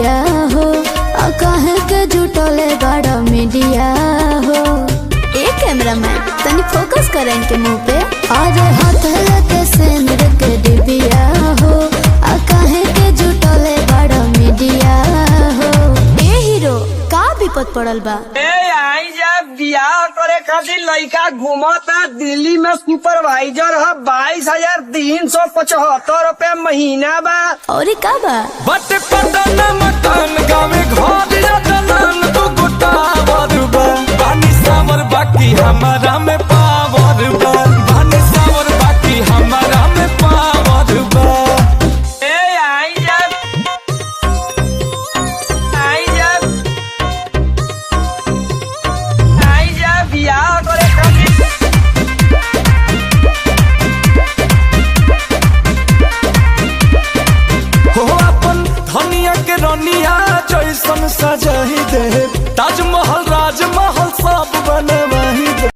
डिबिया हो कहे के जुटले बड़ा मीडिया हो। ए कैमरामैन तनी फोकस करें इनके मुंह पे। अरे हाथ लेके सिंदूर के डिबिया हो कहे के जुटले बड़ा मीडिया हो। ए हीरो का विपद पड़ल बा? बियाह करे खातिर लड़का घूमता दिल्ली में सुपरवाइजर है 22,375 रुपए महीना बा। और का बा? बट पटन मकान गावे घर या दलान तू गोटा बरबा बानी सावर बाकी हमारा में पावर बा बानी सावर बाकी हमारा में पावर बा। बियाह करे खातिर हो अपन धनिया के रनिया जैसन सजाही दे ताजमहल राजमहल सब बनवाही दे।